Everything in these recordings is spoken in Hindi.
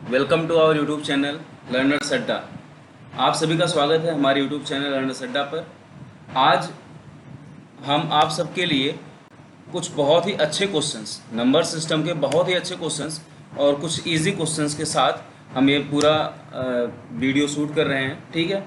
Welcome to our YouTube channel learners Adda. आप सभी का स्वागत है हमारे यूट्यूब चैनल लर्नर्स अड्डा पर। आज हम आप सबके लिए कुछ बहुत ही अच्छे क्वेश्चंस, नंबर सिस्टम के बहुत ही अच्छे क्वेश्चंस और कुछ इजी क्वेश्चंस के साथ हम ये पूरा वीडियो शूट कर रहे हैं। ठीक है,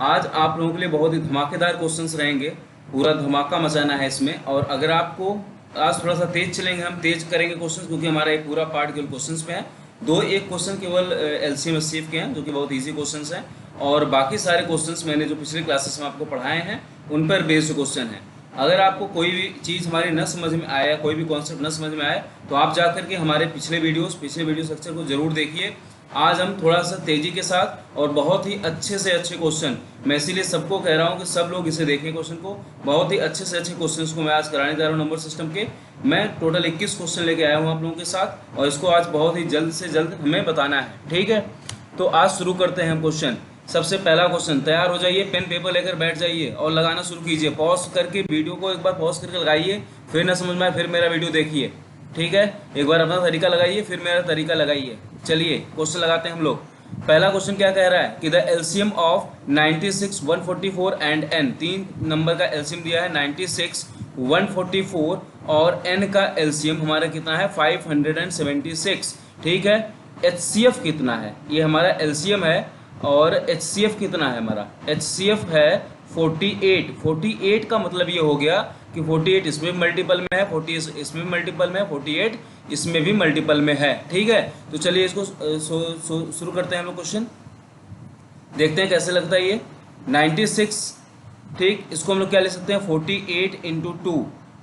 आज आप लोगों के लिए बहुत ही धमाकेदार क्वेश्चंस रहेंगे, पूरा धमाका मचाना है इसमें। और अगर आपको आज थोड़ा सा तेज चलेंगे, हम तेज करेंगे क्वेश्चंस, क्योंकि हमारा एक पूरा पार्ट केवल क्वेश्चंस पे है। एक क्वेश्चन केवल एलसीएम एचसीएफ के हैं, जो कि बहुत इजी क्वेश्चंस हैं, और बाकी सारे क्वेश्चंस मैंने जो पिछले क्लासेस में आपको पढ़ाए हैं उन पर बेस्ड क्वेश्चन हैं। अगर आपको कोई भी चीज़ हमारी न समझ में आया, कोई भी कॉन्सेप्ट न समझ में आए, तो आप जा करके हमारे पिछले वीडियो स्ट्रक्चर को जरूर देखिए। आज हम थोड़ा सा तेजी के साथ और बहुत ही अच्छे से अच्छे क्वेश्चन, मैं इसीलिए सबको कह रहा हूँ कि सब लोग इसे देखें क्वेश्चन को। बहुत ही अच्छे से अच्छे क्वेश्चंस को मैं आज कराने जा रहा हूँ नंबर सिस्टम के। मैं टोटल 21 क्वेश्चन लेके आया हूँ आप लोगों के साथ, और इसको आज बहुत ही जल्द से जल्द हमें बताना है। ठीक है, तो आज शुरू करते हैं हम क्वेश्चन। सबसे पहला क्वेश्चन, तैयार हो जाइए, पेन पेपर लेकर बैठ जाइए और लगाना शुरू कीजिए। पॉज करके वीडियो को एक बार पॉज करके लगाइए, फिर ना समझ में आए फिर मेरा वीडियो देखिए। ठीक है, एक बार अपना तरीका लगाइए फिर मेरा तरीका लगाइए। चलिए क्वेश्चन लगाते हैं हम लोग। पहला क्वेश्चन क्या कह रहा है कि the LCM of 96, 144 and n. 3 नंबर का एलसीएम दिया है 96, 144 और एन का एलसीएम हमारा कितना है 576। ठीक है, एचसीएफ कितना है, ये हमारा एलसीएम है, और एचसीएफ कितना है हमारा, एचसीएफ है 48। 48 का मतलब ये हो गया कि 48 इसमें भी मल्टीपल में है, 40 इसमें भी मल्टीपल में है, 48 इसमें भी मल्टीपल में है। ठीक है, तो चलिए इसको शुरू करते हैं हम लोग क्वेश्चन, देखते हैं कैसे लगता है ये 96। ठीक, इसको हम लोग क्या ले सकते हैं 48 इंटू 2।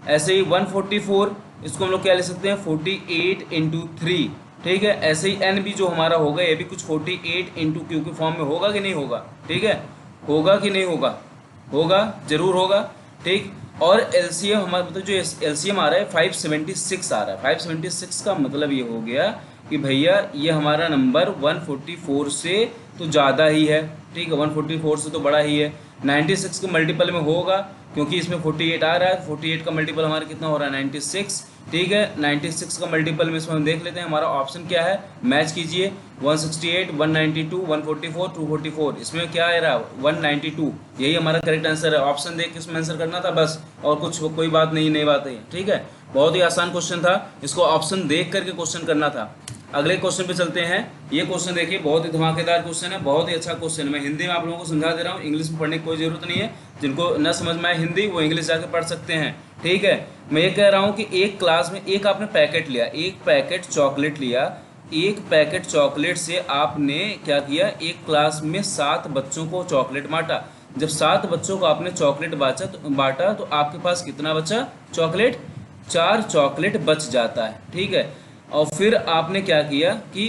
ऐसे ही 144, इसको हम लोग क्या ले सकते हैं 48 इंटू 3। ठीक है, ऐसे ही एन भी जो हमारा होगा ये भी कुछ 48 इंटू क्यू के फॉर्म में होगा कि नहीं होगा। ठीक है, होगा कि नहीं होगा, होगा, जरूर होगा। ठीक, और एलसीएम हमारा मतलब जो एलसीएम आ रहा है 576 आ रहा है। 576 का मतलब ये हो गया कि भैया ये हमारा नंबर 144 से तो ज़्यादा ही है। ठीक है, 144 से तो बड़ा ही है। 96 के मल्टीपल में होगा, क्योंकि इसमें 48 आ रहा है। 48 का मल्टीपल हमारा कितना हो रहा है 96। ठीक है, 96 का मल्टीपल में इसमें हम देख लेते हैं हमारा ऑप्शन क्या है, मैच कीजिए। 168, 192, 144, 244, इसमें क्या आ रहा है 192, यही हमारा करेक्ट आंसर है। ऑप्शन देख के इसमें आंसर करना था बस, और कुछ कोई बात नहीं, नई बात है। ठीक है, बहुत ही आसान क्वेश्चन था, इसको ऑप्शन देख करके क्वेश्चन करना था। अगले क्वेश्चन पे चलते हैं। ये क्वेश्चन देखिए, बहुत ही धमाकेदार क्वेश्चन है, बहुत ही अच्छा क्वेश्चन है। मैं हिंदी में आप लोगों को समझा दे रहा हूँ, इंग्लिश में पढ़ने की कोई जरूरत नहीं है। जिनको न समझ में आए हिंदी, वो इंग्लिश जाके पढ़ सकते हैं। ठीक है, मैं ये कह रहा हूँ कि एक क्लास में एक आपने पैकेट लिया, एक पैकेट चॉकलेट लिया। एक पैकेट चॉकलेट से आपने क्या किया, एक क्लास में 7 बच्चों को चॉकलेट बांटा। जब 7 बच्चों को आपने चॉकलेट बांटा तो आपके पास कितना बचा चॉकलेट, 4 चॉकलेट बच जाता है। ठीक है, और फिर आपने क्या किया कि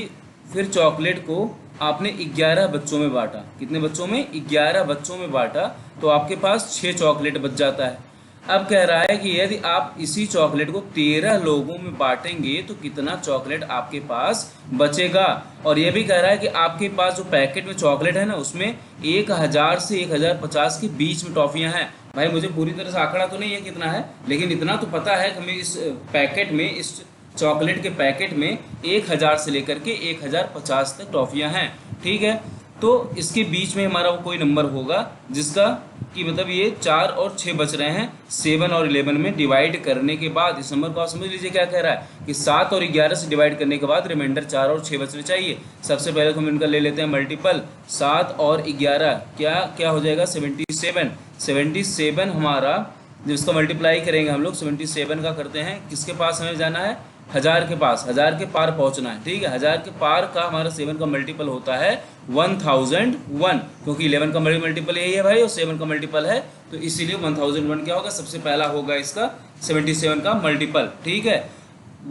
फिर चॉकलेट को आपने 11 बच्चों में बांटा। कितने बच्चों में, 11 बच्चों में बांटा, तो आपके पास 6 चॉकलेट बच जाता है। अब कह रहा है कि यदि आप इसी चॉकलेट को 13 लोगों में बांटेंगे तो कितना चॉकलेट आपके पास बचेगा। और ये भी कह रहा है कि आपके पास जो पैकेट में चॉकलेट है ना, उसमें 1000 से 1050 के बीच में टॉफियां हैं। भाई मुझे पूरी तरह से आंकड़ा तो नहीं है कितना है, लेकिन इतना तो पता है कि हमें इस पैकेट में, इस चॉकलेट के पैकेट में 1000 से लेकर के 1050 तक टॉफियां हैं। ठीक है, तो इसके बीच में हमारा वो कोई नंबर होगा जिसका कि मतलब ये 4 और 6 बच रहे हैं। 7 और 11 में डिवाइड करने के बाद इस नंबर को आप समझ लीजिए क्या कह रहा है कि 7 और 11 से डिवाइड करने के बाद रिमाइंडर 4 और 6 बचने चाहिए। सबसे पहले तो हम इनका ले लेते हैं मल्टीपल, 7 और 11 क्या क्या हो जाएगा 77। 77 हमारा, जब इसका मल्टीप्लाई करेंगे हम लोग 77 का करते हैं, किसके पास हमें जाना है 1000 के पास, 1000 के पार पहुंचना है। ठीक है, 1000 के पार का हमारा 7 का मल्टीपल होता है 1001, क्योंकि 11 का मल्टीपल यही है भाई और 7 का मल्टीपल है, तो इसीलिए 1001 क्या होगा, सबसे पहला होगा इसका 77 का मल्टीपल। ठीक है,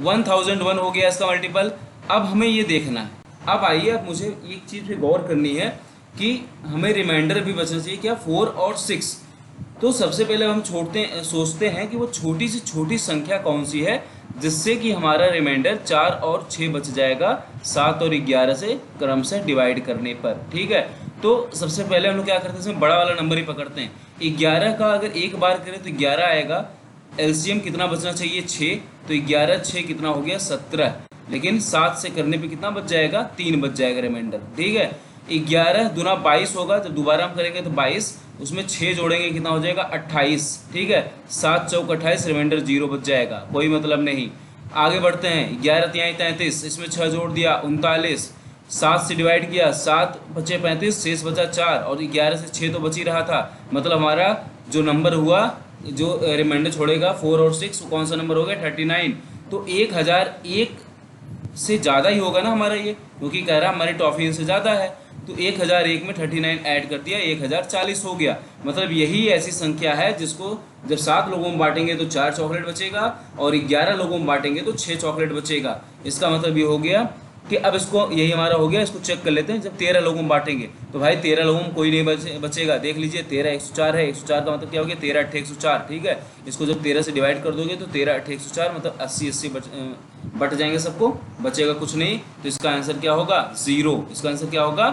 1001 हो गया इसका मल्टीपल। अब हमें ये देखना है, अब आइए, अब मुझे एक चीज़ पे गौर करनी है कि हमें रिमाइंडर भी बचना चाहिए क्या, 4 और 6। तो सबसे पहले हम सोचते हैं कि वो छोटी से छोटी संख्या कौन सी है जिससे कि हमारा रिमाइंडर 4 और 6 बच जाएगा 7 और 11 से क्रम से डिवाइड करने पर। ठीक है, तो सबसे पहले हम लोग क्या करते हैं, इसमें बड़ा वाला नंबर ही पकड़ते हैं। 11 का अगर एक बार करें तो 11 आएगा। एलसीएम कितना बचना चाहिए 6, तो 11 6 कितना हो गया 17। लेकिन 7 से करने पे कितना बच जाएगा, 3 बच जाएगा रिमाइंडर। ठीक है, 11 दूना 22 होगा, जब दोबारा हम करेंगे तो 22, उसमें 6 जोड़ेंगे कितना हो जाएगा 28। ठीक है, 7 चौक 28, रिमाइंडर 0 बच जाएगा, कोई मतलब नहीं। आगे बढ़ते हैं, 11 तिहाई 33, इसमें 6 जोड़ दिया 39, 7 से डिवाइड किया 7 बचे 35, शेष बचा 4, और 11 से 6 तो बच ही रहा था, मतलब हमारा जो नंबर हुआ, जो रिमाइंडर छोड़ेगा 4 और 6, कौन सा नंबर हो गया 39। तो 1001 से ज़्यादा ही होगा ना हमारा ये, क्योंकि कह रहा हमारी टॉफी से ज़्यादा है। तो 1001 में 39 ऐड कर दिया, 1040 हो गया। मतलब यही ऐसी संख्या है जिसको जब 7 लोगों में बांटेंगे तो 4 चॉकलेट बचेगा, और 11 लोगों में बांटेंगे तो 6 चॉकलेट बचेगा। इसका मतलब ये हो गया कि अब इसको, यही हमारा हो गया, इसको चेक कर लेते हैं। जब 13 लोगों में बांटेंगे तो भाई 13 लोगों में कोई नहीं बचेगा। देख लीजिए 13 104 है, 104 का मतलब क्या हो गया 13 8 104। ठीक है, इसको जब 13 से डिवाइड कर दोगे तो 13 8 104, मतलब 80 बट जाएंगे सबको, बचेगा कुछ नहीं। तो इसका आंसर क्या होगा 0। इसका आंसर क्या होगा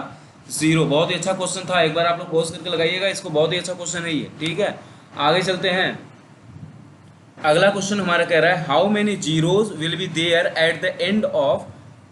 0। बहुत ही अच्छा क्वेश्चन था, एक बार आप लोग पॉज करके लगाइएगा इसको, बहुत ही अच्छा क्वेश्चन है ये। ठीक है, आगे चलते हैं। अगला क्वेश्चन हमारा कह रहा है how many zeros will be there at the end of.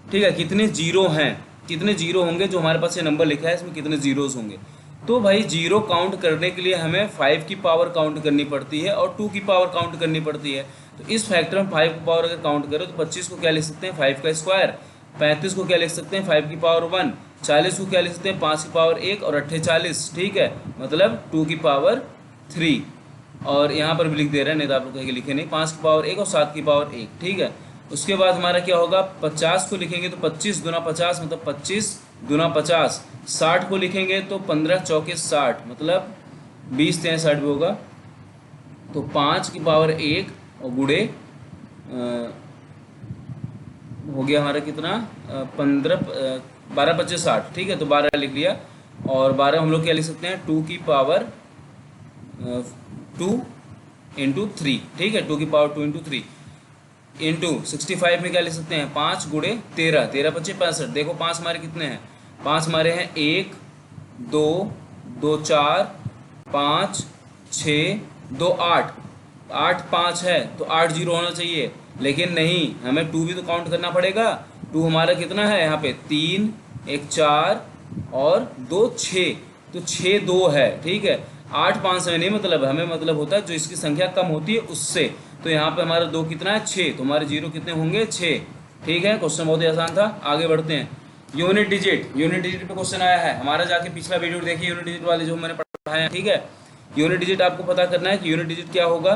ठीक है, कितने जीरो हैं, कितने जीरो होंगे, जो हमारे पास ये नंबर लिखा है इसमें कितने जीरोज होंगे। तो भाई जीरो काउंट करने के लिए हमें 5 की पावर काउंट करनी पड़ती है और 2 की पावर काउंट करनी पड़ती है। तो इस फैक्टर में 5 की पावर अगर काउंट करो तो 25 को क्या लिख सकते हैं 5 का स्क्वायर, 35 को क्या लिख सकते हैं 5 की पावर 1, 40 को क्या लिख सकते हैं 5 की पावर 1, और 48। ठीक है, मतलब 2 की पावर 3, और यहाँ पर भी लिख दे रहे हैं, नहीं तो आप लोग कहेंगे लिखे नहीं, 5 की पावर 1 और 7 की पावर 1। ठीक है, उसके बाद हमारा क्या होगा 50 को लिखेंगे तो 25 दूना 50, मतलब 25 दूना 50। 60 को लिखेंगे तो 15 चौके 60, मतलब 20 3 60 भी होगा। तो 5 की पावर 1 और गुड़े हो गया हमारा कितना 15 12 25 60। ठीक है, तो 12 लिख लिया, और 12 हम लोग क्या लिख सकते हैं 2 की पावर 2 इंटू 3। ठीक है, 2 की पावर 2 इंटू 3 इंटू 65 में क्या लिख सकते हैं 5 गुड़े 13, 13 25 65। देखो 5 हमारे कितने हैं, 5 हमारे हैं 1 2 2 4 5 6 2 8, 8 5 है तो 8 जीरो होना चाहिए, लेकिन नहीं, हमें 2 भी तो काउंट करना पड़ेगा। 2 हमारा कितना है यहाँ पे 3 1 4 और 2 6, तो 6 2 है। ठीक है, 8 5 से नहीं मतलब, हमें मतलब होता है जो इसकी संख्या कम होती है उससे। तो यहाँ पे हमारा 2 कितना है 6, तो हमारे जीरो कितने होंगे 6। ठीक है, क्वेश्चन बहुत ही आसान था। आगे बढ़ते हैं, यूनिट डिजिट। यूनिट डिजिट पे क्वेश्चन आया है हमारा, जाके पिछला वीडियो देखिए यूनिट डिजिट वाले जो मैंने पढ़ाया है। ठीक है, यूनिट डिजिट आपको पता करना है कि यूनिट डिजिट क्या होगा,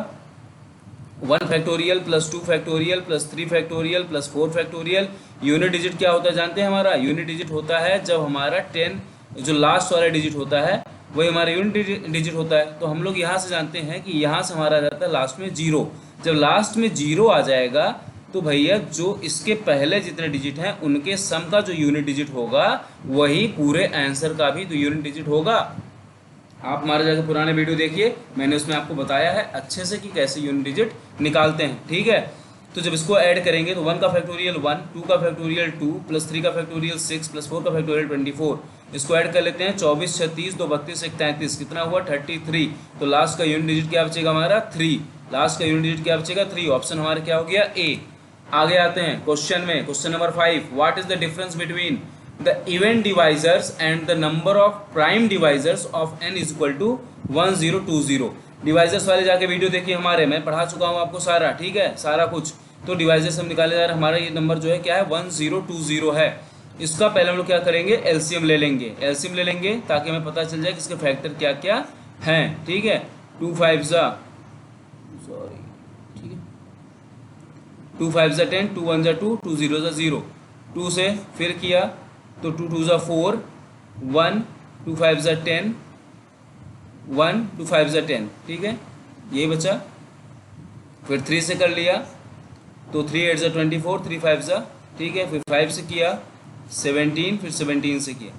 1 factorial plus 2 factorial plus 3 factorial plus 4 factorial. Unit digit क्या होता है जानते हैं, हमारा यूनिट डिजिट होता है जब हमारा 10 जो लास्ट वाला डिजिट होता है वही हमारा यूनिट डिजिट होता है। तो हम लोग यहाँ से जानते हैं कि यहाँ से हमारा आ जाता है लास्ट में 0। जब लास्ट में 0 आ जाएगा तो भैया जो इसके पहले जितने डिजिट हैं उनके सम का जो यूनिट डिजिट होगा वही पूरे आंसर का भी तो यूनिट डिजिट होगा। आप हमारे जाकर पुराने वीडियो देखिए, मैंने उसमें आपको बताया है अच्छे से कि कैसे यूनिट डिजिट निकालते हैं। ठीक है, तो जब इसको ऐड करेंगे तो 1 का फैक्टोरियल 1, 2 का फैक्टोरियल 2, प्लस 3 का फैक्टोरियल 6, प्लस 4 का फैक्टोरियल 24। इसको ऐड कर लेते हैं 24 36 2 32 1 33, कितना हुआ 33। तो लास्ट का यूनिट डिजिट क्या बचेगा हमारा 3। लास्ट का यूनिट डिजिट क्या बचेगा 3। ऑप्शन हमारा क्या हो गया ए। आगे आते हैं क्वेश्चन में, question number 5, what is the difference between the event divisors and the number of prime divisors of n is equal to 1020। Divisors वाले जाके वीडियो देखिए हमारे, मैं पढ़ा चुका हूँ आपको सारा। ठीक है, सारा कुछ। तो डिवाइजर्स हम निकाले जा रहे हैं, हमारा ये नंबर जो है क्या है 1020 है। इसका पहले हम लोग क्या करेंगे एलसीएम ले लेंगे, एलसीएम ले लेंगे ताकि हमें पता चल जाए कि इसके फैक्टर क्या क्या हैं। ठीक है, 2 5 जा 2 5 जा 10, 2 1 जा 2, 2 0 जा 0, 2 से फिर किया तो 2 2 जा 4, 1 2 5 जा 10, 1 2 5 जा 10। ठीक है, ये बचा। फिर 3 से कर लिया तो 3 8 जा 24, 3 5 जा। ठीक है, फिर 5 से किया 17, फिर 17 से किया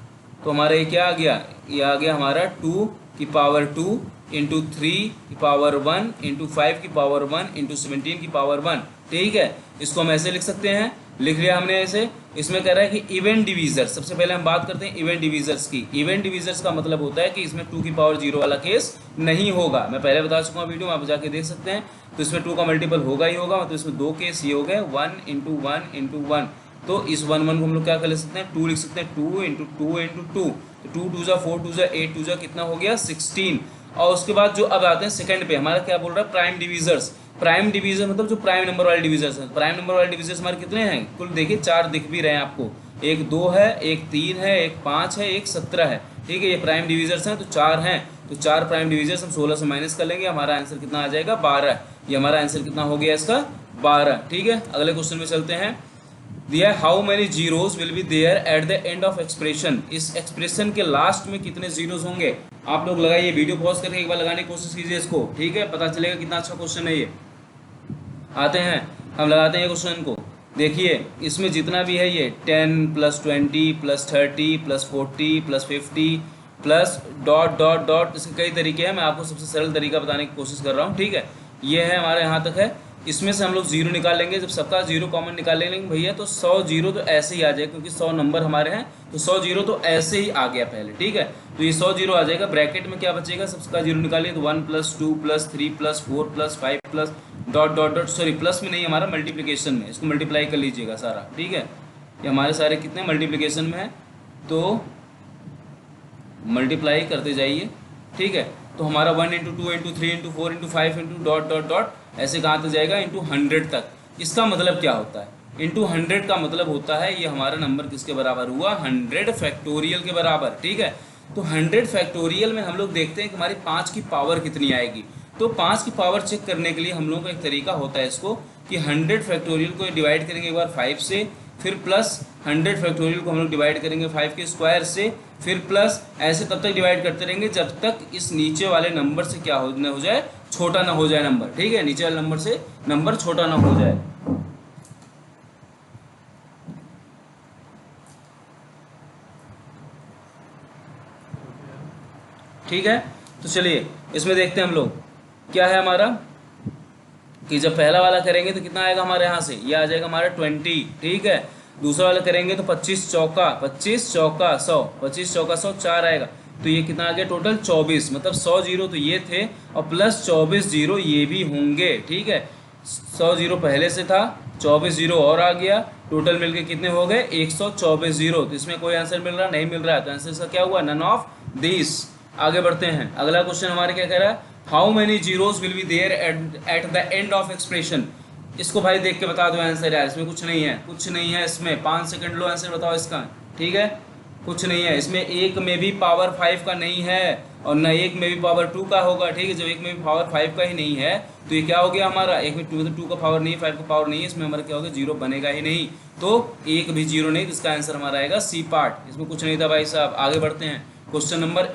तो हमारा ये क्या आ गया, ये आ गया हमारा 2 की पावर 2 इंटू 3 की पावर 1 इंटू 5 की पावर 1 इंटू 17 की पावर 1। ठीक है, इसको हम ऐसे लिख सकते हैं, लिख लिया हमने ऐसे। इसमें कह रहा है कि इवेंट डिवीजर्स, सबसे पहले हम बात करते हैं इवेंट डिवीजर्स की। इवेंट डिवीजर्स का मतलब होता है कि इसमें 2 की पावर 0 वाला केस नहीं होगा। मैं पहले बता चुका हूँ वीडियो में, आप जाके देख सकते हैं। तो इसमें 2 का मल्टीपल होगा ही होगा, मतलब इसमें 2 केस ये हो गए 1 इंटू 1 इंटू 1 तो इस 1 को हम लोग क्या कर ले सकते हैं, 2 लिख सकते हैं, 2 इंटू टू इंटू टू, तो 2 2 जा 4 2 जा 8 2 जा कितना हो गया 16। और उसके बाद जो अब आते हैं सेकंड पे, हमारा क्या बोल रहा है, प्राइम डिविजर्स। प्राइम डिवीजर मतलब जो प्राइम नंबर वाले डिविजर्स हैं, प्राइम नंबर वाले डिविजर्स हमारे कितने हैं, कुल देखिए 4 दिख भी रहे हैं आपको, एक 2 है, एक 3 है, एक 5 है, एक 17 है, ठीक है, ये प्राइम डिविजर्स हैं, तो 4 हैं, तो 4 प्राइम डिविजर्स हम 16 से माइनस कर लेंगे, हमारा आंसर कितना आ जाएगा 12। ये हमारा आंसर कितना हो गया इसका 12, ठीक है। अगले क्वेश्चन में चलते हैं, दिया how many zeros will be there at the end of expression, इस एक्सप्रेशन के लास्ट में कितने जीरोज होंगे। आप लोग लगाइए, वीडियो पॉज करके एक बार लगाने की कोशिश कीजिए इसको, ठीक है, पता चलेगा कितना अच्छा क्वेश्चन है ये। आते हैं हम लगाते हैं क्वेश्चन को, देखिए इसमें जितना भी है ये 10 + 20 + 30 + 40 + 50 प्लस डॉट डॉट डॉट, इसके कई तरीके हैं, मैं आपको सबसे सरल तरीका बताने की कोशिश कर रहा हूँ, ठीक है। ये है हमारे यहाँ तक है, इसमें से हम लोग जीरो निकाल लेंगे, जब सबका जीरो कॉमन निकाल लेंगे भैया, तो 100 जीरो तो ऐसे ही आ जाएगा, क्योंकि 100 नंबर हमारे हैं, तो 100 जीरो तो ऐसे ही आ गया पहले, ठीक है। तो ये 100 जीरो आ जाएगा, ब्रैकेट में क्या बचेगा, सबका जीरो निकालिए, तो 1 + 2 + 3 + 4 + 5 plus dot dot dot, sorry plus में नहीं, हमारा मल्टीप्लिकेशन में, इसको मल्टीप्लाई कर लीजिएगा सारा, ठीक है। ये हमारे सारे कितने मल्टीप्लिकेशन में है, तो मल्टीप्लाई करते जाइए, ठीक है। तो हमारा 1 × 2 × 3 × 4 × 5 × डॉट डॉट डॉट ऐसे कहाँ तक जाएगा, इंटू 100 तक। इसका मतलब क्या होता है, इंटू 100 का मतलब होता है ये हमारा नंबर किसके बराबर हुआ, 100 फैक्टोरियल के बराबर, ठीक है। तो 100 फैक्टोरियल में हम लोग देखते हैं कि हमारी 5 की पावर कितनी आएगी। तो 5 की पावर चेक करने के लिए हम लोगों का एक तरीका होता है इसको, कि 100 फैक्टोरियल को डिवाइड करेंगे एक बार 5 से, फिर प्लस 100 फैक्टोरियल को हम लोग डिवाइड करेंगे 5 के स्क्वायर से, फिर प्लस, ऐसे तब तक डिवाइड करते रहेंगे जब तक इस नीचे वाले नंबर से क्या हो जाए, छोटा ना हो जाए नंबर, ठीक है, नीचे वाले नंबर से नंबर छोटा ना हो जाए। ठीक है, तो चलिए इसमें देखते हैं हम लोग क्या है हमारा, कि जब पहला वाला करेंगे तो कितना आएगा हमारे यहाँ से, ये आ जाएगा हमारा 20, ठीक है। दूसरा वाला करेंगे तो 25 चौका 100, 25 चौका 100 4 आएगा, तो ये कितना आ गया टोटल 24, मतलब 100 जीरो तो ये थे और प्लस 24 जीरो ये भी होंगे, ठीक है। 100 जीरो पहले से था, 24 जीरो और आ गया, टोटल मिलके कितने हो गए 124 जीरो। तो इसमें कोई आंसर मिल रहा नहीं मिल रहा है, तो आंसर इसका क्या हुआ, नन ऑफ दिस। आगे बढ़ते हैं, अगला क्वेश्चन हमारे क्या कह रहा है, how many zeros will be there at the end of expression. इसको भाई देख के बता दो आंसर यार, इसमें कुछ नहीं है, कुछ नहीं है इसमें, 5 सेकंड लो आंसर बताओ इसका, ठीक है। कुछ नहीं है इसमें, एक में भी पावर 5 का नहीं है और न एक में भी पावर 2 का होगा, ठीक है। जब एक में भी पावर 5 का ही नहीं है तो ये क्या हो गया हमारा, एक में 2 का पावर नहीं है, 5 का पावर नहीं है, इसमें हमारा क्या होगा, जीरो बनेगा ही नहीं, तो एक भी जीरो नहीं, तो इसका आंसर हमारा आएगा सी पार्ट। इसमें कुछ नहीं था भाई साहब। आगे बढ़ते हैं, क्वेश्चन नंबर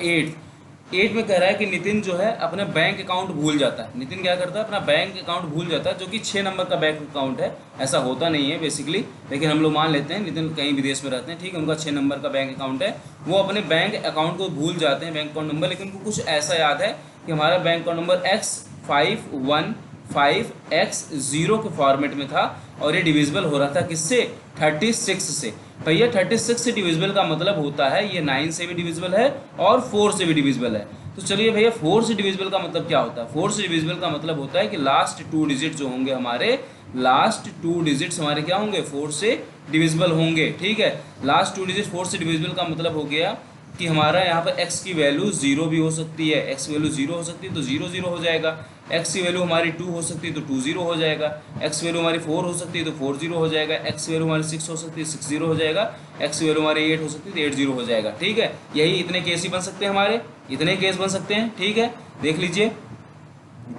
8 में कह रहा है कि नितिन जो है अपना बैंक अकाउंट भूल जाता है। नितिन क्या करता है, अपना बैंक अकाउंट भूल जाता है, जो कि 6 नंबर का बैंक अकाउंट है। ऐसा होता नहीं है बेसिकली, लेकिन हम लोग मान लेते हैं नितिन कहीं विदेश में रहते हैं, ठीक है, उनका 6 नंबर का बैंक अकाउंट है, वो अपने बैंक अकाउंट को भूल जाते हैं, बैंक अकाउंट नंबर, लेकिन उनको कुछ ऐसा याद है कि हमारा बैंक अकाउंट नंबर X5155X0 के फॉर्मेट में था और ये डिविजिबल हो रहा था किससे, 36 से। भैया 36 से डिविजिबल का मतलब होता है ये 9 से भी डिविजिबल है और 4 से भी डिविजिबल है। तो चलिए भैया 4 से डिविजिबल का मतलब क्या होता है, 4 से डिविजिबल का मतलब होता है कि लास्ट 2 डिजिट जो होंगे हमारे, लास्ट 2 डिजिट्स हमारे क्या होंगे, 4 से डिविजिबल होंगे, ठीक है। लास्ट 2 डिजिट 4 से डिविजिबल का मतलब हो गया कि हमारा यहाँ पर x की वैल्यू 0 भी हो सकती है, x की वैल्यू 0 हो सकती है तो 0 0 हो जाएगा, x की वैल्यू हमारी 2 हो सकती है तो 2 0 हो जाएगा, x की वैल्यू हमारी 4 हो सकती है तो 4 0 हो जाएगा, x की वैल्यू हमारी 6 हो सकती है 6 0 हो जाएगा, x की वैल्यू हमारी 8 हो सकती है तो 8 0 हो जाएगा, ठीक है। यही इतने केस ही बन सकते हैं हमारे, इतने केस बन सकते हैं, ठीक है। देख लीजिए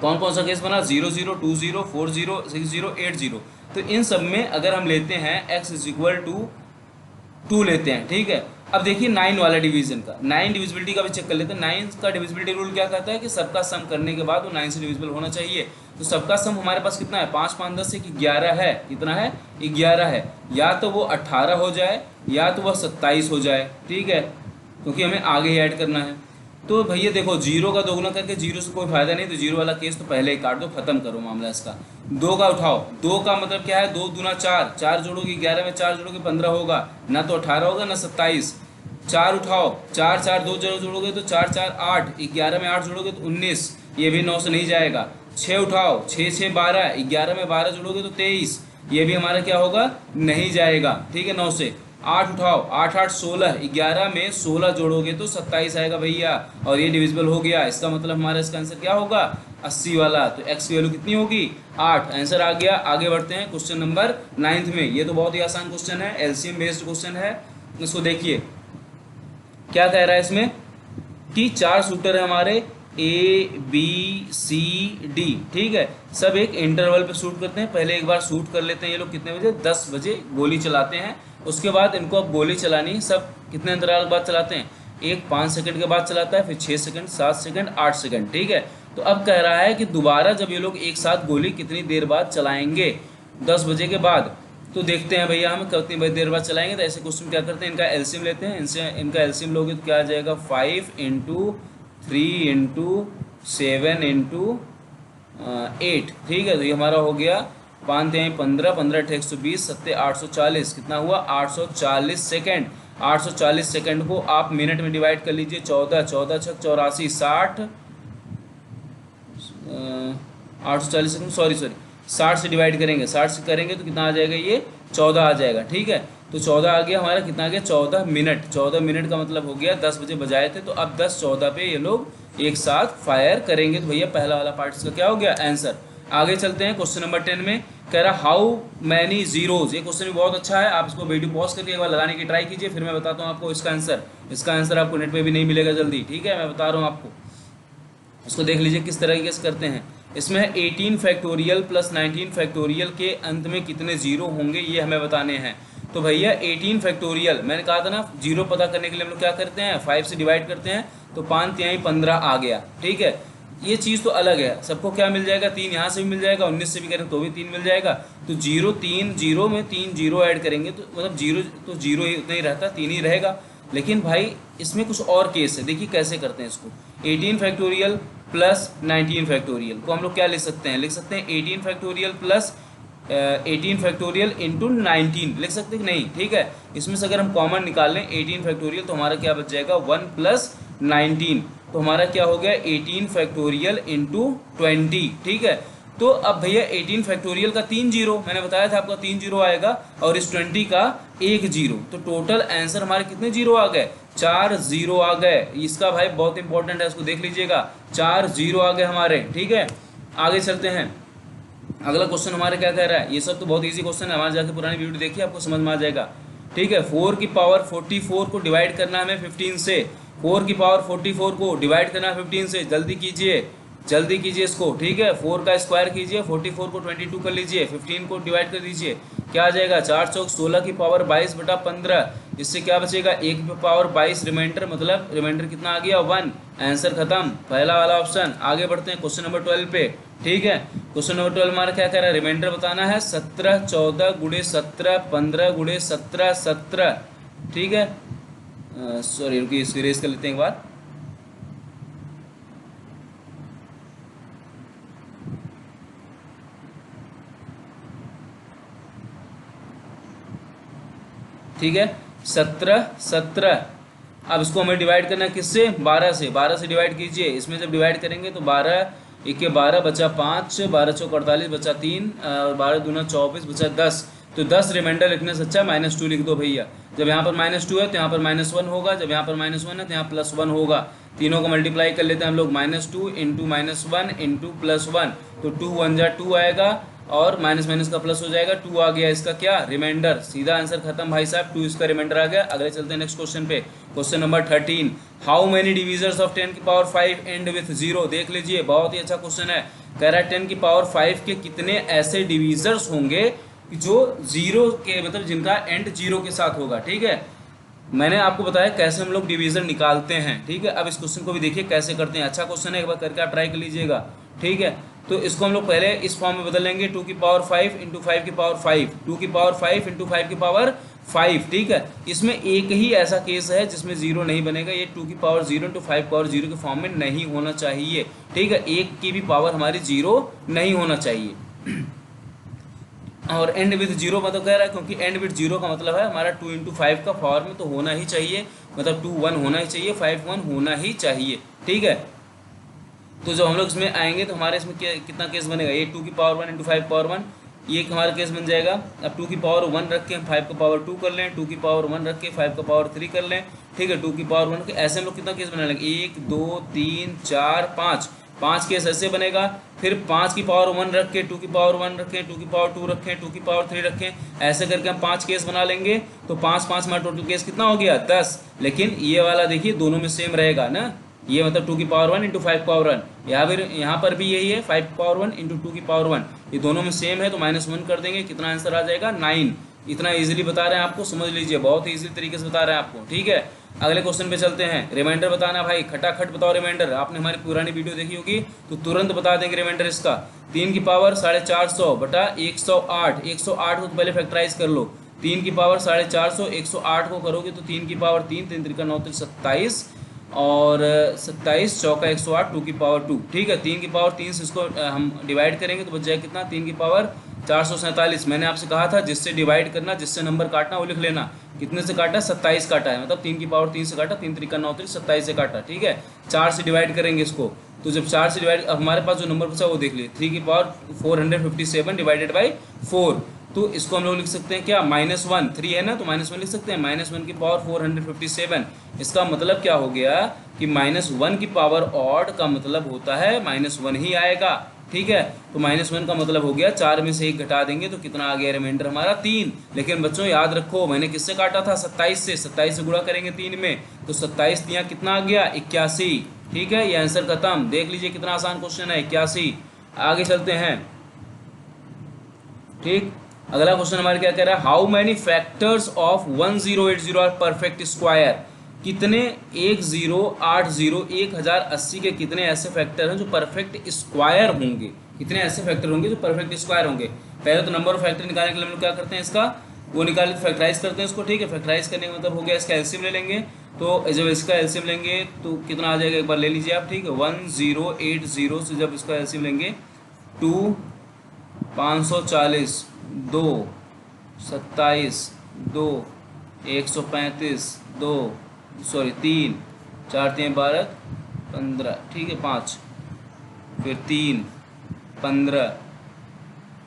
कौन कौन सा केस बना, 0 0 2 0 4 0 6 0 8 0। तो इन सब में अगर हम लेते हैं x = 2 लेते हैं, ठीक है। अब देखिए 9 वाला डिवीजन का, 9 डिविजिबिलिटी का भी चेक कर लेते हैं। 9 का डिविजिबिलिटी रूल क्या कहता है कि सबका सम करने के बाद वो 9 से डिविजिबल होना चाहिए। तो सबका सम हमारे पास कितना है, 5 5 10 से 11 है, कितना है 11 है, या तो वो 18 हो जाए या तो वह 27 हो जाए, ठीक है, क्योंकि हमें आगे ही ऐड करना है। तो भैया देखो 0 का दोगुना करके 0 से कोई फायदा नहीं, तो 0 वाला केस तो पहले ही काट दो, खत्म करो मामला इसका। 2 का उठाओ, 2 का मतलब क्या है, 2 दूना 4, 4 जोड़ोगे 11 में 4 जोड़ोगे 15 होगा, ना तो 18 होगा ना 27। 4 उठाओ, 4 4 2 जोड़ोगे तो 4 4 8, 11 में 8 जोड़ोगे तो 19, ये भी 9 से नहीं जाएगा। 6 उठाओ, 6 6 12, 11 में 12 जोड़ोगे तो 23, ये भी हमारा क्या होगा, नहीं जाएगा। ठीक है, 9 से 8 उठाओ, 8 8 16, 11 में 16 जोड़ोगे तो 27 आएगा भैया, और ये डिविजिबल हो गया। इसका मतलब हमारा इसका आंसर क्या होगा, 80 वाला। तो एक्स की वैल्यू कितनी होगी, 8। आंसर आ गया। आगे बढ़ते हैं क्वेश्चन नंबर 9 में। ये तो बहुत ही आसान क्वेश्चन है, एलसीएम बेस्ड क्वेश्चन है। इसको देखिए क्या कह रहा है इसमें कि 4 शूटर है हमारे, ए बी सी डी। ठीक है, सब एक इंटरवल पे शूट करते हैं। पहले एक बार शूट कर लेते हैं ये लोग कितने बजे, 10 बजे गोली चलाते हैं। उसके बाद इनको अब गोली चलानी है, सब कितने अंतराल के बाद चलाते हैं, एक 5 सेकंड के बाद चलाता है, फिर 6 सेकंड, 7 सेकंड, 8 सेकंड। ठीक है, तो अब कह रहा है कि दोबारा जब ये लोग एक साथ गोली कितनी देर बाद चलाएंगे, 10 बजे के बाद। तो देखते हैं भैया हम कितनी देर बाद चलाएंगे। तो ऐसे क्वेश्चन क्या करते हैं, इनका एलसीएम लेते हैं। इनका एलसीएम लोगे तो क्या आ जाएगा, 5 × 3 × 7 × 8। ठीक है, तो ये हमारा हो गया 5 × 15, 15 × 120, 7 840। कितना हुआ, 840 सेकेंड। 840 सेकेंड को आप मिनट में डिवाइड कर लीजिए, 14 14 छक 84, 60, 840 सेकेंड, सॉरी 60 से डिवाइड करेंगे, 60 से करेंगे तो कितना आ जाएगा, ये 14 आ जाएगा। ठीक है, तो 14 आ गया हमारा, कितना आ गया, 14 मिनट। 14 मिनट का मतलब हो गया 10 बजे बजाए थे, तो अब 10-14 पे ये लोग एक साथ फायर करेंगे। तो भैया पहला वाला पार्ट इसका क्या हो गया, आंसर। आगे चलते हैं क्वेश्चन नंबर 10 में। कह रहा हाउ मैनी जीरोज। ये क्वेश्चन भी बहुत अच्छा है, आप इसको वीडियो पॉज करके एक बार लगाने की ट्राई कीजिए, फिर मैं बताता हूँ आपको इसका आंसर। इसका आंसर आपको नेट पे भी नहीं मिलेगा जल्दी। ठीक है, मैं बता रहा हूँ आपको, इसको देख लीजिए किस तरीके से करते हैं। इसमें है 18 फैक्टोरियल प्लस 19 फैक्टोरियल के अंत में कितने जीरो होंगे, ये हमें बताने हैं। तो भैया 18 फैक्टोरियल, मैंने कहा था ना, जीरो पता करने के लिए हम लोग क्या करते हैं, 5 से डिवाइड करते हैं, तो 5 तिहाई 15 आ गया। ठीक है, ये चीज़ तो अलग है, सबको क्या मिल जाएगा, 3 यहाँ से भी मिल जाएगा, 19 से भी करें तो भी 3 मिल जाएगा। तो 0 3 0 में 3 जीरो ऐड करेंगे तो मतलब जीरो तो जीरो ही उतना ही रहता, 3 ही रहेगा। लेकिन भाई इसमें कुछ और केस है, देखिए कैसे करते हैं इसको। 18 फैक्टोरियल प्लस 19 फैक्टोरियल को हम लोग क्या लिख सकते हैं, लिख सकते हैं 18 फैक्टोरियल प्लस 18 फैक्टोरियल इंटू 19 लिख सकते हैं कि नहीं। ठीक है, इसमें से अगर हम कॉमन निकाल लें 18 फैक्टोरियल तो हमारा क्या बच जाएगा, 1 + 19, तो हमारा क्या हो गया 18 फैक्टोरियल इंटू 20। ठीक है, तो अब भैया 18 फैक्टोरियल का 3 जीरो, मैंने बताया था आपका 3 जीरो आएगा, और इस 20 का 1 जीरो, तो टोटल आंसर हमारे कितने जीरो आ गए, 4 जीरो आ गए। इसका भाई बहुत इंपॉर्टेंट है, इसको देख लीजिएगा, 4 जीरो आ गए हमारे। ठीक है, आगे चलते हैं। अगला क्वेश्चन हमारे क्या कह रहा है, ये सब तो बहुत ईजी क्वेश्चन है, हमारे जाके पुरानी वीडियो देखिए, आपको समझ में आ जाएगा। ठीक है, 4 की पावर 44 को डिवाइड करना है हमें 15 से। 4 की पावर 44 को डिवाइड करना है 15 से, जल्दी कीजिए, जल्दी कीजिए इसको। ठीक है, 4 का स्क्वायर कीजिए, 44 को 22 कर लीजिए, 15 को डिवाइड कर दीजिए, क्या आ जाएगा, 4 चौक 16 की पावर 22/15। इससे क्या बचेगा, 1 की पावर 22 रिमाइंडर, मतलब रिमाइंडर कितना आ गया, 1। आंसर खत्म, पहला वाला ऑप्शन। आगे बढ़ते हैं क्वेश्चन नंबर 12 पे। ठीक है, क्वेश्चन नंबर 12 हमारा क्या कह रहा है, रिमाइंडर बताना है, 17 14 × 17 15 × 17 17। ठीक है, सॉरी रुकिए, इसको इरेज कर लेते हैं एक बार। ठीक है, 17 17। अब इसको हमें डिवाइड करना है किससे, 12 से। 12 से डिवाइड कीजिए, इसमें जब डिवाइड करेंगे तो 12 1 12 बचा 5, 12 चौक 48 बचा 3, और 12 दूना 24 बचा 10। तो 10 रिमाइंडर लिखने से अच्छा -2 लिख दो भैया। जब यहाँ पर -2 है तो यहाँ पर -1 होगा, जब यहाँ पर -1 है तो यहाँ +1 होगा। तीनों को मल्टीप्लाई कर लेते हैं हम लोग, -2 × -1 × +1, तो 2 1 जा 2 आएगा, और माइनस माइनस का प्लस हो जाएगा, 2 आ गया इसका क्या, रिमाइंडर। सीधा आंसर खत्म भाई साहब, 2 इसका रिमाइंडर आ गया। अगले चलते हैं नेक्स्ट क्वेश्चन पे, question number 13। How many divisors of 10 की पावर 5 एंड विथ 0। देख लीजिए, बहुत ही अच्छा क्वेश्चन है। कह रहा है 10 की पावर 5 के कितने ऐसे डिविजर्स होंगे जो 0 के, मतलब जिनका एंड 0 के साथ होगा। ठीक है, मैंने आपको बताया कैसे हम लोग डिवीजन निकालते हैं। ठीक है, अब इस क्वेश्चन को भी देखिए कैसे करते हैं, अच्छा क्वेश्चन है, एक बार करके आप ट्राई कर लीजिएगा। ठीक है, तो इसको हम लोग पहले इस फॉर्म में बदल लेंगे, 2 की पावर 5 × 5 की पावर 5, 2 की पावर 5 × 5 की पावर 5। ठीक है, इसमें एक ही ऐसा केस है जिसमें 0 नहीं बनेगा, ये 2 की पावर 0 × 5 की पावर 0 के फॉर्म में नहीं होना चाहिए। ठीक है, एक की भी पावर हमारी 0 नहीं होना चाहिए। और एंड विथ 0 मतलब कह रहा है, क्योंकि एंड विथ 0 का मतलब है हमारा 2 × 5 का फॉर्म में तो होना ही चाहिए, मतलब 2 1 होना ही चाहिए, 5 1 होना ही चाहिए। ठीक है, तो जब हम लोग इसमें आएंगे तो हमारे इसमें कितना केस बनेगा, ये 2 की पावर 1 × 5 की पावर 1, ये एक हमारा केस बन जाएगा। अब 2 की पावर 1 रख के हम 5 का पावर 2 कर लें, 2 की पावर 1 रख के 5 का पावर 3 कर लें, ठीक है। 2 की पावर 1 के ऐसे हम लोग कितना केस बना लेंगे, 1 2 3 4 5, 5 केस ऐसे बनेगा। फिर 5 की पावर 1 रख के 2 की पावर 1 रखें, 2 की पावर 2 रखें, 2 की पावर 3 रखें, ऐसे करके हम 5 केस बना लेंगे। तो 5 5 हमारा टोटल केस कितना हो गया, 10। लेकिन ये वाला देखिए दोनों में सेम रहेगा ना, ये मतलब 2 की पावर 1 इंटू 5 पावर 1, यहाँ पर भी यही है 5 पावर 1 इंटू 2 की पावर 1, ये दोनों में सेम है तो -1 कर देंगे, कितना आंसर आ जाएगा 9। इतना इजीली बता रहे हैं आपको, समझ लीजिए, बहुत ही इजीली तरीके से बता रहे हैं आपको, ठीक है। अगले क्वेश्चन पे चलते हैं। रिमाइंडर बताना भाई, खटाखट बताओ रिमाइंडर। आपने हमारी पुरानी वीडियो देखी होगी तो तुरंत बता देंगे रिमाइंडर इसका। 3 की पावर 450 बटा 108, 108 को तो पहले फैक्टराइज कर लो। 3 की पावर 450, 108 को करोगे तो 3 की पावर 3, 3 त्रिका 9 27, और 27 चौका 108, 2 की पावर 2, ठीक है। 3 की पावर 3 से इसको हम डिवाइड करेंगे तो बच जाए कितना, 3 की पावर 447। मैंने आपसे कहा था जिससे डिवाइड करना, जिससे नंबर काटना वो लिख लेना। कितने से काटा, 27 काटा है, मतलब 3 की पावर 3 से काटा, 3 त्रिका 9 27 से काटा, ठीक है। 4 से डिवाइड करेंगे इसको, तो जब 4 से डिवाइड, अब हमारे पास जो नंबर बचा वो देख लीजिए, 3 की पावर 457 डिवाइडेड बाई 4, तो इसको हम लोग लिख सकते हैं क्या, -1, 3 है ना तो -1 लिख सकते हैं, -1 की पावर 457। इसका मतलब क्या हो गया कि -1 की पावर ऑड का मतलब होता है -1 ही आएगा, ठीक है। तो -1 का मतलब हो गया 4 में से 1 घटा देंगे तो कितना आ गया रिमाइंडर हमारा 3। लेकिन बच्चों याद रखो मैंने किससे काटा था, 27 से, 27 से गुणा करेंगे 3 में, तो 27 यहाँ कितना आ गया, 81, ठीक है। ये आंसर खत्म। देख लीजिए कितना आसान क्वेश्चन है, 81। आगे चलते हैं, ठीक। अगला क्वेश्चन हमारे क्या कह रहा है, how many factors of 1080 are perfect square. कितने 1080 के कितने ऐसे फैक्टर हैं जो परफेक्ट स्क्वायर होंगे, कितने ऐसे फैक्टर होंगे जो परफेक्ट स्क्वायर होंगे। पहले तो नंबर ऑफ फैक्टर निकालने के लिए हम लोग क्या करते हैं, इसका वो निकाल फैक्टराइज करते हैं इसको, ठीक है। फैक्टराइज करने का मतलब हो गया इसका एलसीएम ले लेंगे, तो जब इसका एलसीएम लेंगे तो कितना आ जाएगा, एक बार ले लीजिए आप, ठीक है। 1080 से जब इसका एलसीएम लेंगे 2 540 2 27 2 135 2 सॉरी 3 4 3 12 15, ठीक है, 5 फिर 3 15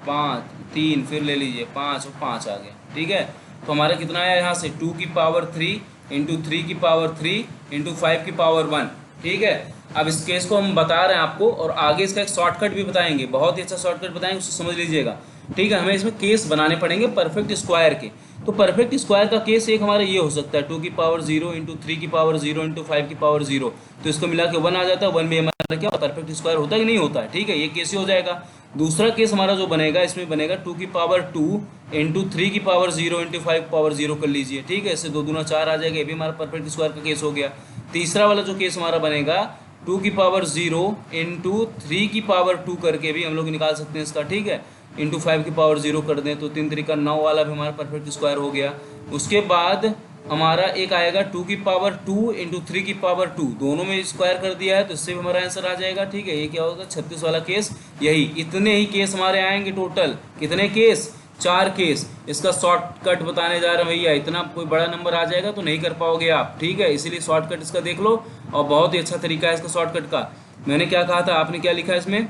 5 3 फिर ले लीजिए 5 और 5 आ गया, ठीक है। तो हमारा कितना आया यहाँ से 2 की पावर 3 इंटू 3 की पावर 3 इंटू 5 की पावर 1, ठीक है। अब इस केस को हम बता रहे हैं आपको और आगे इसका एक शॉर्टकट भी बताएंगे, बहुत ही अच्छा शॉर्टकट बताएंगे, उसको समझ लीजिएगा, ठीक है। हमें इसमें केस बनाने पड़ेंगे परफेक्ट स्क्वायर के। तो परफेक्ट स्क्वायर का केस एक हमारा ये हो सकता है 2 की पावर 0 इंटू 3 की पावर 0 इंटू 5 की पावर 0, तो इसको मिला के 1 आ जाता है। 1 में हमारा क्या परफेक्ट स्क्वायर होता है कि नहीं होता है, ठीक है। ये केस ही हो जाएगा। दूसरा केस हमारा जो बनेगा, इसमें बनेगा 2 की पावर 2 इंटू 3 की पावर 0 इंटू 5 पावर 0 कर लीजिए, ठीक है। इससे 2 दूना 4 आ जाएगा, ये भी हमारा परफेक्ट स्क्वायर का केस हो गया। तीसरा वाला जो केस हमारा बनेगा 2 की पावर 0 इंटू 3 की पावर 2 करके भी हम लोग निकाल सकते हैं इसका, ठीक है। इंटू 5 की पावर 0 कर दें तो 3 3 का 9 वाला भी हमारा परफेक्ट स्क्वायर हो गया। उसके बाद हमारा एक आएगा 2 की पावर 2 इंटू 3 की पावर 2, दोनों में स्क्वायर कर दिया है तो इससे भी हमारा आंसर आ जाएगा, ठीक है। ये क्या होगा 36 वाला केस। यही इतने ही केस हमारे आएंगे टोटल, कितने केस, 4 केस। इसका शॉर्टकट बताने जा रहे हैं भैया, इतना कोई बड़ा नंबर आ जाएगा तो नहीं कर पाओगे आप, ठीक है। इसीलिए शॉर्टकट इसका देख लो और बहुत ही अच्छा तरीका है इसका शॉर्टकट का। मैंने क्या कहा था, आपने क्या लिखा है इसमें,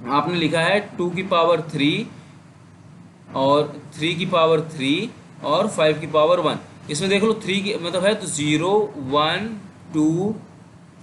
आपने लिखा है 2 की पावर 3 और 3 की पावर 3 और 5 की पावर 1। इसमें देख लो 3 की मतलब है तो 0 1 2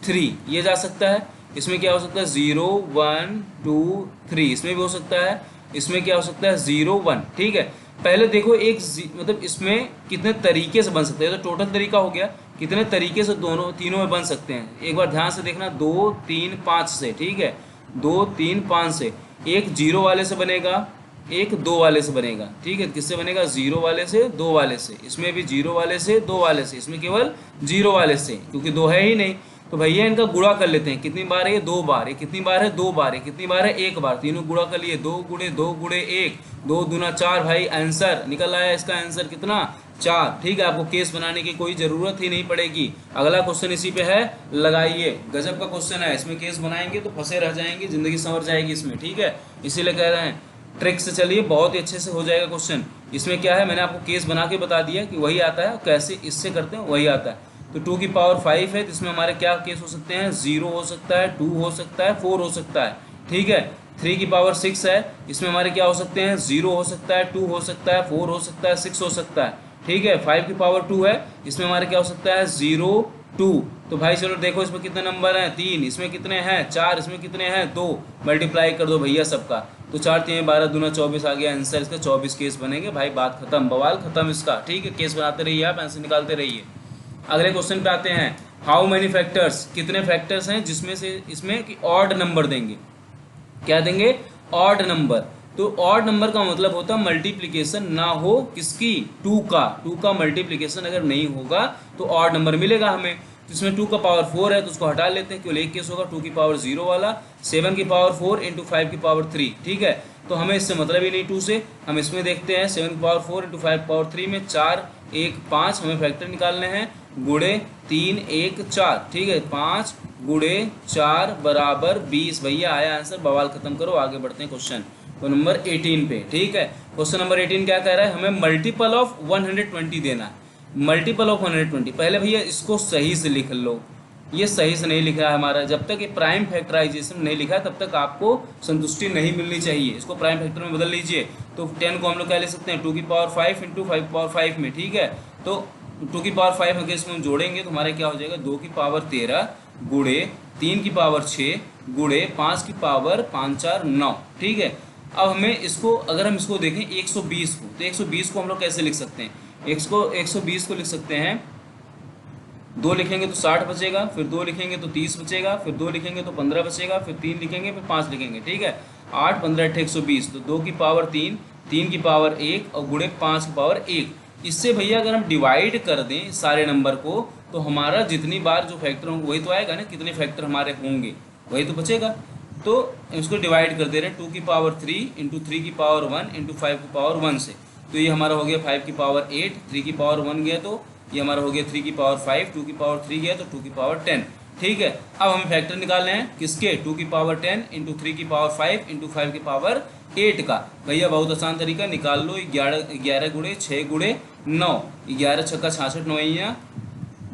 3 ये जा सकता है। इसमें क्या हो सकता है 0 1 2 3, इसमें भी हो सकता है। इसमें क्या हो सकता है 0 1, ठीक है। पहले देखो एक मतलब इसमें कितने तरीके से बन सकते हैं, तो टोटल तरीका हो गया, कितने तरीके से दोनों तीनों में बन सकते हैं। एक बार ध्यान से देखना, 2 3 5 से, ठीक है। 2 3 5 से, एक 0 वाले से बनेगा, एक 2 वाले से बनेगा, ठीक है। किससे बनेगा, 0 वाले से 2 वाले से। इसमें भी 0 वाले से 2 वाले से, इसमें केवल 0 वाले से, क्योंकि 2 है ही नहीं। तो भैया इनका गुणा कर लेते हैं, कितनी बार है ये 2 बार, ये कितनी बार है 2 बार, ये कितनी बार है 1 बार। तीनों गुणा कर लिए, 2 गुणे 2 गुणे 1, 2 दूना 4, भाई आंसर निकल आया। इसका आंसर कितना, 4, ठीक है। आपको केस बनाने की कोई ज़रूरत ही नहीं पड़ेगी। अगला क्वेश्चन इसी पे है, लगाइए। गजब का क्वेश्चन है, इसमें केस बनाएंगे तो फंसे रह जाएंगे, ज़िंदगी संवर जाएगी इसमें, ठीक है। इसीलिए कह रहे हैं ट्रिक से चलिए, बहुत ही अच्छे से हो जाएगा क्वेश्चन। इसमें क्या है, मैंने आपको केस बना के बता दिया कि वही आता है, कैसे इससे करते हैं वही आता है। तो 2 की पावर 5 है तो इसमें हमारे क्या केस हो सकते हैं, 0 हो सकता है, 2 हो सकता है, 4 हो सकता है, ठीक है। 3 की पावर 6 है, इसमें हमारे क्या हो सकते हैं, 0 हो सकता है, 2 हो सकता है, 4 हो सकता है, 6 हो सकता है। ठीक है। 5 की पावर 2 है, इसमें हमारे क्या हो सकता है, 0 2। तो भाई चलो देखो इसमें कितने नंबर हैं, 3, इसमें कितने हैं 4, इसमें कितने हैं 2, मल्टीप्लाई कर दो भैया सबका। तो 4 3 12 दूना 24 आ गया आंसर इसका, 24 केस बनेंगे भाई, बात खत्म, बवाल खत्म इसका। ठीक है, केस बनाते रहिए आप, आंसर निकालते रहिए। अगले क्वेश्चन पे आते हैं, हाउ मेनी फैक्टर्स, कितने फैक्टर्स हैं जिसमें से इसमें कि ऑड नंबर देंगे, क्या देंगे, ऑड नंबर। तो ऑड नंबर का मतलब होता है मल्टीप्लिकेशन ना हो किसकी, 2 का, 2 का मल्टीप्लिकेशन अगर नहीं होगा तो ऑड नंबर मिलेगा हमें। तो इसमें 2 का पावर 4 है तो उसको हटा लेते हैं, केवल एक केस होगा 2 की पावर 0 वाला, 7 की पावर 4 इंटू 5 की पावर 3। ठीक है, तो हमें इससे मतलब ही नहीं 2 से, हम इसमें देखते हैं 7 की पावर 4 इंटू 5 पावर 3 में 4 1 5 हमें फैक्टर निकालने हैं, गुणे 3 1 4। ठीक है, 5 गुणे 4 बराबर 20। भैया आया आंसर, बवाल खत्म करो, आगे बढ़ते हैं क्वेश्चन तो नंबर 18 पे। ठीक है, क्वेश्चन नंबर 18 क्या कह रहा है, हमें मल्टीपल ऑफ 120 देना है। मल्टीपल ऑफ 120, पहले भैया इसको सही से लिख लो, ये सही से नहीं लिखा है हमारा, जब तक ये प्राइम फैक्टराइजेशन नहीं लिखा है तब तक आपको संतुष्टि नहीं मिलनी चाहिए। इसको प्राइम फैक्टर में बदल लीजिए, तो 10 को हम लोग क्या ले सकते हैं, 2 की पावर 5 इंटू 5 की पावर 5 में। ठीक है, तो 2 की पावर 5 अगर इसमें हम जोड़ेंगे तो हमारे क्या हो जाएगा, 2 की पावर 13 गुणे 3 की पावर 6 गुणे 5 की पावर 5 4 9। ठीक है, अब हमें इसको, अगर हम इसको देखें 120 को, तो 120 को हम लोग कैसे लिख सकते हैं, 120 को लिख सकते हैं, 2 लिखेंगे तो 60 बचेगा, फिर 2 लिखेंगे तो 30 बचेगा, फिर 2 लिखेंगे तो 15 बचेगा, फिर 3 लिखेंगे, फिर 5 लिखेंगे। ठीक है, 8 15 8 120, तो 2 की पावर 3 3 की पावर 1 और गुणे 5 की पावर 1। इससे भैया अगर हम डिवाइड कर दें सारे नंबर को तो हमारा जितनी बार जो फैक्टर होंगे वही तो आएगा ना, कितने फैक्टर हमारे होंगे वही तो बचेगा। तो इसको डिवाइड कर दे रहे हैं, 2 की पावर 3 इंटू 3 की पावर 1 इंटू 5 की पावर 1 से। तो ये हमारा हो गया 5 की पावर 8, 3 की पावर 1 गया तो ये हमारा हो गया 3 की पावर 5, 2 की पावर 3 गया तो 2 की पावर 10। ठीक है, अब हमें फैक्टर निकालने हैं किसके, 2 की पावर 10 इंटू 3 की पावर 5 इंटू 5 की पावर 8 का। भैया बहुत आसान तरीका, निकाल लो, 11 गुणे 6 गुणे 9, 11 छक्का 66 9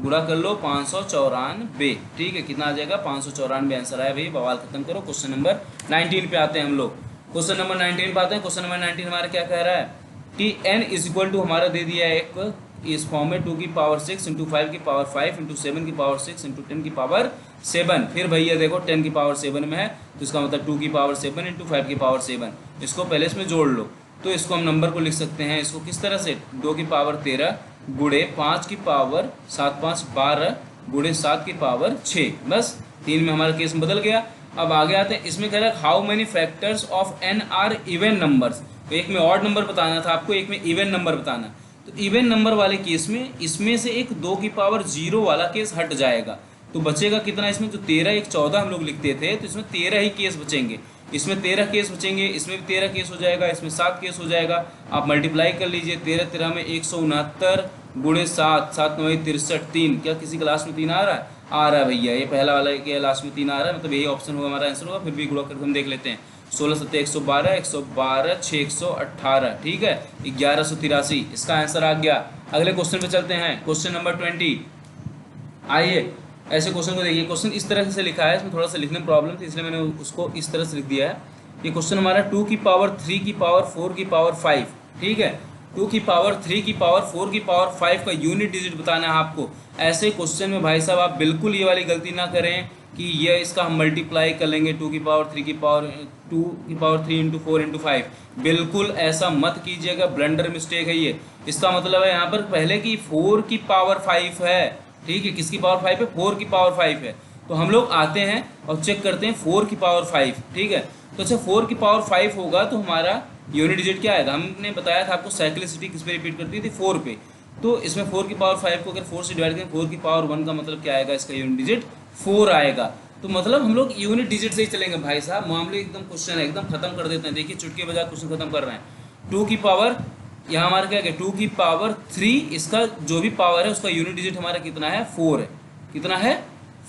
गुणा कर लो 594। ठीक है, कितना आ जाएगा, 594 आंसर आया भैया, बवाल खत्म करो। क्वेश्चन नंबर 19 पे आते हैं हम लोग, क्वेश्चन नंबर 19 पे आते हैं। क्वेश्चन नंबर 19 हमारा क्या कह रहा है कि n इज इक्वल टू, हमारा दे दिया है एक इस फॉर्म में, 2 की पावर 6 इंटू 5 की पावर 5 इंटू 7 की पावर 6 इंटू 10 की पावर 7। फिर भैया देखो 10 की पावर 7 में है तो इसका मतलब 2 की पावर 7 इंटू 5 की पावर 7, इसको पहले इसमें जोड़ लो। तो इसको हम नंबर को लिख सकते हैं, इसको किस तरह से, 2 की पावर 13 गुणे 5 की पावर 7 5 12 गुणे 7 की पावर 6। बस 3 में हमारा केस बदल गया। अब आगे आते हैं, इसमें कह रहा है how many factors of n are even numbers. तो एक में ऑड नंबर बताना था आपको, एक में इवन नंबर बताना। तो इवन नंबर वाले केस में इसमें से एक 2 की पावर 0 वाला केस हट जाएगा, तो बचेगा कितना इसमें, जो 13 1 14 हम लोग लिखते थे तो इसमें 13 ही केस बचेंगे, इसमें 13 केस बचेंगे, इसमें भी 13 केस हो जाएगा, इसमें 7 केस हो जाएगा। आप मल्टीप्लाई कर लीजिए, 13 13 में 169 गुणे 7 7 9 63 3। क्या किसी क्लास में 3 आ रहा है, आ रहा है भैया, ये पहला वाला के लास्ट में 3 आ रहा है, मतलब यही ऑप्शन होगा हमारा आंसर होगा। फिर भी गुणा करके हम देख लेते हैं, 16 7 112 112 6 118। ठीक है, 1183 इसका आंसर आ गया। अगले क्वेश्चन पे चलते हैं, क्वेश्चन नंबर 20। आइए ऐसे क्वेश्चन को देखिए, क्वेश्चन इस तरह से लिखा है, इसमें थोड़ा सा लिखने में प्रॉब्लम थी इसलिए मैंने उसको इस तरह से लिख दिया है। ये क्वेश्चन हमारा 2 की पावर 3 की पावर 4 की पावर 5। ठीक है, 2 की पावर 3 की पावर 4 की पावर 5 का यूनिट डिजिट बताना है आपको। ऐसे क्वेश्चन में भाई साहब आप बिल्कुल ये वाली गलती ना करें कि ये इसका हम मल्टीप्लाई कर लेंगे, 2 की पावर 3 की पावर 2 की पावर 3 इंटू 4 इंटू 5। बिल्कुल ऐसा मत कीजिएगा, ब्लंडर मिस्टेक है ये। इसका मतलब है यहाँ पर पहले की 4 की पावर 5 है। ठीक है, किसकी पावर 5 है, 4 की पावर 5 है। तो हम लोग आते हैं और चेक करते हैं 4 की पावर 5। ठीक है, तो अच्छा 4 की पावर 5 होगा तो हमारा यूनिट डिजिट क्या आएगा, हमने बताया था आपको साइक्लिसिटी किस पे रिपीट करती थी, 4 पे। तो इसमें 4 की पावर 5 को अगर 4 से डिवाइड करें, 4 की पावर 1 का मतलब क्या आएगा, इसका यूनिट डिजिट 4 आएगा। तो मतलब हम लोग यूनिट डिजिट से ही चलेंगे भाई साहब, मामले एकदम क्वेश्चन है एकदम खत्म कर देते हैं। देखिए चुटकी बजा क्वेश्चन खत्म कर रहे हैं। 2 की पावर, यहाँ हमारा क्या है, 2 की पावर 3, इसका जो भी पावर है उसका यूनिट डिजिट हमारा कितना है, 4 है। कितना है,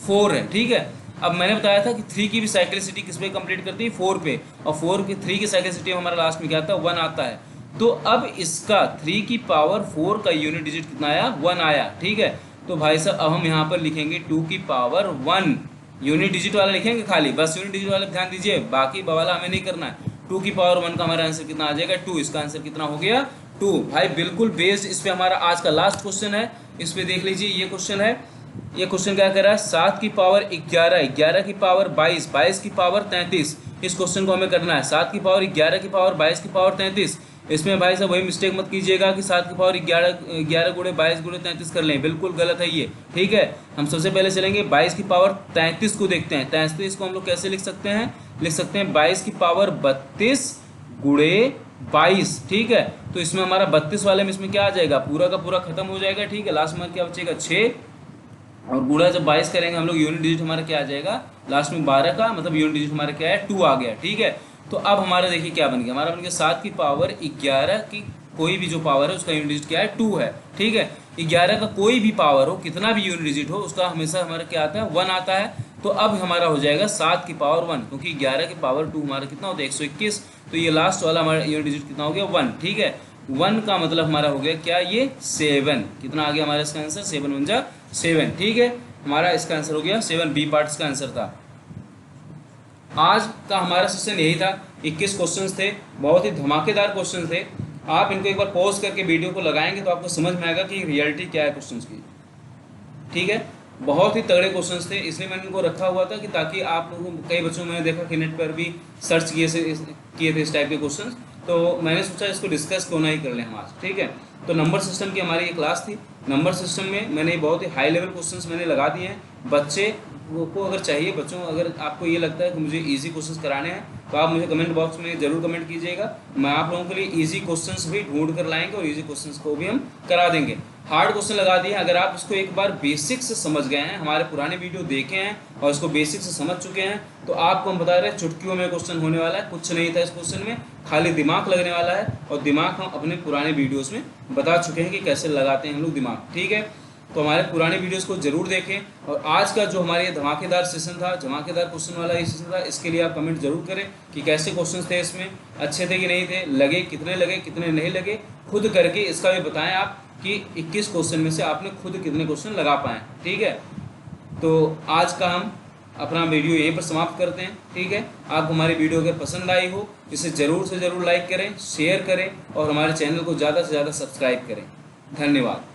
4 है। ठीक है, अब मैंने बताया था कि 3 की भी साइक्लिसिटी किस पे कंप्लीट करती है, 4 पे, और 4 की 3 की साइक्लिसिटी हमारा लास्ट में क्या आता है, 1 आता है। तो अब इसका 3 की पावर 4 का यूनिट डिजिट कितना आया, 1 आया। ठीक है, तो भाई साहब अब हम यहाँ पर लिखेंगे 2 की पावर 1 यूनिट डिजिट वाला लिखेंगे खाली, बस यूनिट डिजिट वाला ध्यान दीजिए, बाकी वाला हमें नहीं करना है। 2 की पावर 1 का हमारा आंसर कितना आ जाएगा 2, इसका आंसर कितना हो गया 2। भाई बिल्कुल बेस्ड इस पे हमारा आज का लास्ट क्वेश्चन है, इस पे देख लीजिए ये क्वेश्चन है। ये क्वेश्चन क्या कर रहा है, 7 की पावर 11, 11 की पावर 22, 22 की पावर 33, इस क्वेश्चन को हमें करना है। 7 की पावर 11 की पावर 22 की पावर 33, इसमें भाई साहब वही मिस्टेक मत कीजिएगा कि 7 की पावर 11 गुणे 22 गुणे 33 कर लें, बिल्कुल गलत है ये, ठीक है। हम सबसे पहले चलेंगे 22 की पावर 33 को देखते हैं। 33 को हम लोग कैसे लिख सकते हैं, लिख सकते हैं 22 की पावर 32 गुणे 22, ठीक है। तो इसमें हमारा 32 वाले में इसमें क्या आ जाएगा, पूरा का पूरा खत्म हो जाएगा, ठीक है। लास्ट में क्या बचेगा 6, और गुणा जब 22 करेंगे हम लोग, यूनिट डिजिट हमारा क्या आ जाएगा लास्ट में 12 का, मतलब यूनिट डिजिट हमारा क्या है 2 आ गया, ठीक है। तो अब हमारा देखिए क्या बन गया, हमारा बन गया 7 की पावर 11 की कोई भी जो पावर है उसका यूनिट डिजिट क्या है 2 है, ठीक है। 11 का कोई भी पावर हो, कितना भी यूनिट डिजिट हो, उसका हमेशा हमारा क्या आता है 1 आता है। तो अब हमारा हो जाएगा 7 की पावर 1, क्योंकि 11 की पावर 2 हमारा कितना होता है 121, तो ये लास्ट वाला हमारा यूनिट डिजिट कितना हो गया 1, ठीक है। 1 का मतलब हमारा हो गया क्या, ये 7, कितना आ गया हमारा इसका आंसर 7 1 जा 7, ठीक है। हमारा इसका आंसर हो गया 7, बी पार्ट का आंसर था। आज का हमारा सेशन यही था, 21 क्वेश्चंस थे, बहुत ही धमाकेदार क्वेश्चंस थे। आप इनको एक बार पॉज करके वीडियो को लगाएंगे तो आपको समझ में आएगा कि रियलिटी क्या है क्वेश्चंस की, ठीक है। बहुत ही तगड़े क्वेश्चंस थे, इसलिए मैंने इनको रखा हुआ था कि ताकि आप लोगों को, कई बच्चों मैंने देखा कि नेट पर भी सर्च किए थे इस टाइप के क्वेश्चंस, तो मैंने सोचा इसको डिस्कस क्यों नहीं कर लें हम आज, ठीक है। तो नंबर सिस्टम की हमारी ये क्लास थी। नंबर सिस्टम में मैंने बहुत ही हाई लेवल क्वेश्चंस मैंने लगा दिए हैं। बच्चे को अगर चाहिए, बच्चों अगर आपको ये लगता है कि मुझे इजी क्वेश्चंस कराने हैं तो आप मुझे कमेंट बॉक्स में जरूर कमेंट कीजिएगा, मैं आप लोगों के लिए इजी क्वेश्चंस भी ढूंढ कर लाएंगे और इजी क्वेश्चंस को भी हम करा देंगे। हार्ड क्वेश्चन लगा दिए, अगर आप इसको एक बार बेसिक से समझ गए हैं, हमारे पुराने वीडियो देखे हैं और इसको बेसिक से समझ चुके हैं, तो आपको हम बता रहे हैं चुटकियों में क्वेश्चन होने वाला है, कुछ नहीं था इस क्वेश्चन में, खाली दिमाग लगने वाला है। और दिमाग हम अपने पुराने वीडियोस में बता चुके हैं कि कैसे लगाते हैं हम लोग दिमाग, ठीक है। तो हमारे पुराने वीडियोस को जरूर देखें। और आज का जो हमारे ये धमाकेदार सेशन था, धमाकेदार क्वेश्चन वाला ये सेशन था, इसके लिए आप कमेंट जरूर करें कि कैसे क्वेश्चन थे, इसमें अच्छे थे कि नहीं थे, लगे कितने नहीं लगे, खुद करके इसका भी बताएं आप कि 21 क्वेश्चन में से आपने खुद कितने क्वेश्चन लगा पाए, ठीक है। तो आज का हम अपना वीडियो यहीं पर समाप्त करते हैं, ठीक है। आपको हमारी वीडियो अगर पसंद आई हो, इसे ज़रूर से ज़रूर लाइक करें, शेयर करें और हमारे चैनल को ज़्यादा से ज़्यादा सब्सक्राइब करें। धन्यवाद।